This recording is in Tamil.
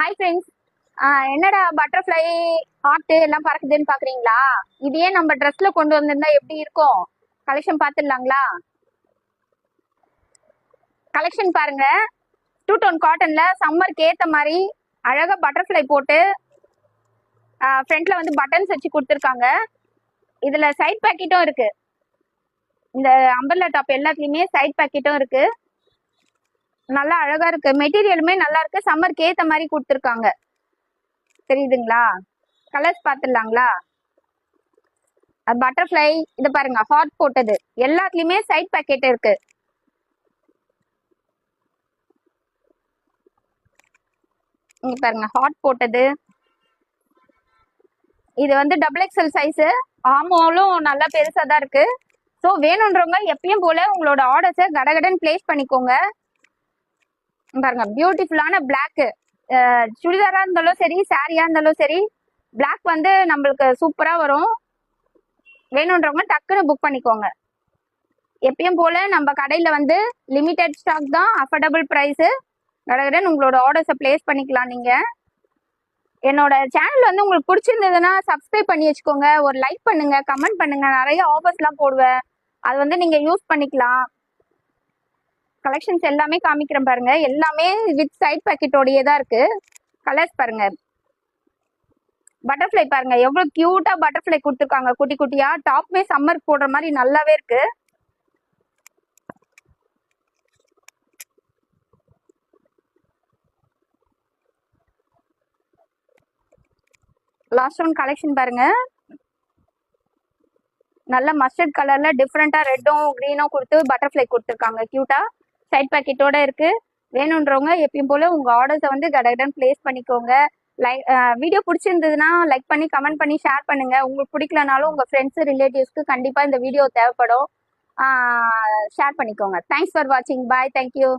Hi friends. என்னடா பட்டர்ஃப்ளை ஹார்ட் எல்லாம் பறக்குதுன்னு பாக்குறீங்களா? இதையே நம்ம ட்ரெஸ்ல கொண்டு வந்திருந்தா எப்படி இருக்கும்? கலெக்ஷன் பார்த்துடலாங்களா? கலெக்ஷன் பாருங்க. 2 டோன் காட்டன்ல சம்மருக்கு ஏத்த மாதிரி அழகா பட்டர்ஃப்ளை போட்டு ஃப்ரண்ட்ல வந்து பட்டன்ஸ் வச்சு கொடுத்துருக்காங்க. இதுல சைட் பாக்கெட்டும் இருக்கு. இந்த அம்பர்லா டாப் எல்லாத்துலயுமே சைட் பாக்கெட்டும் இருக்கு. நல்லா அழகா இருக்கு. மெட்டீரியலுமே நல்லா இருக்கு. சம்மருக்கு ஏத்த மாதிரி கொடுத்துருக்காங்க. தெரியுதுங்களா? கலர்ஸ் பார்த்துடலாங்களா? பட்டர்ஃப்ளை இது பாருங்க, ஹார்ட் போட்டது எல்லாத்துலயுமே சைட் பாக்கெட் இருக்கு. இங்க பாருங்க, ஹார்ட் போட்டது. இது வந்து டபுள் எக்ஸல் சைஸ். ஆமோலும் நல்லா பெருசா தான் இருக்கு. ஸோ வேணுன்றவங்க எப்பயும் போல உங்களோட ஆர்டர்ஸை கடகடன் பிளேஸ் பண்ணிக்கோங்க. பாருங்க, பியூட்டிஃபுல்லான பிளாக். சுடிதாரா இருந்தாலும் சரி, சாரியா இருந்தாலும் சரி, பிளாக் வந்து நம்மளுக்கு சூப்பரா வரும். வேணுன்றவங்க டக்குன்னு புக் பண்ணிக்கோங்க. எப்பயும் போல நம்ம கடையில வந்து லிமிடெட் ஸ்டாக் தான், அஃபோர்டபுள் பிரைஸ். கடகடன் உங்களோட ஆர்டர்ஸை பிளேஸ் பண்ணிக்கலாம். நீங்க என்னோட சேனல் வந்து உங்களுக்கு பிடிச்சிருந்ததுன்னா சப்ஸ்கிரைப் பண்ணி வச்சுக்கோங்க. ஒரு லைக் பண்ணுங்க, கமெண்ட் பண்ணுங்க. நிறைய ஆஃபர்ஸ்லாம் போடுவேன், அது வந்து நீங்க யூஸ் பண்ணிக்கலாம். கலெக்ஷன்ஸ் எல்லாமே காமிக்கிறேன் பாருங்க. எல்லாமே வித் சைட் பாக்கெட்டோடயே தான் இருக்கு. கலர்ஸ் பாருங்க. பட்டர்ஃப்ளை பாருங்க, எவ்வளவு கியூட்டா பட்டர்ஃப்ளை கொடுத்துருக்காங்க. குட்டி குட்டியா டாப்மே சம்மருக்கு போடுற மாதிரி நல்லாவே இருக்கு. லாஸ்ட் ஒன் கலெக்ஷன் பாருங்க. நல்ல மஸ்டர்ட் கலர்ல டிஃப்ரெண்டா ரெட்டும் கிரீனும் கொடுத்து பட்டர்ஃப்ளை கொடுத்துருக்காங்க. கியூட்டா சைட் பாக்கெட்டோட இருக்கு. வேணுன்றவங்க எப்பயும் போல உங்க ஆர்டர்ஸை வந்து கடகடன் பிளேஸ் பண்ணிக்கோங்க. வீடியோ பிடிச்சிருந்ததுன்னா லைக் பண்ணி கமெண்ட் பண்ணி ஷேர் பண்ணுங்க. உங்களுக்கு பிடிக்கலனாலும் உங்க ஃப்ரெண்ட்ஸ் ரிலேட்டிவ்ஸ்க்கு கண்டிப்பா இந்த வீடியோ தேவைப்படும். ஷேர் பண்ணிக்கோங்க. தேங்க்ஸ் ஃபார் வாட்சிங். பாய். தேங்க்யூ.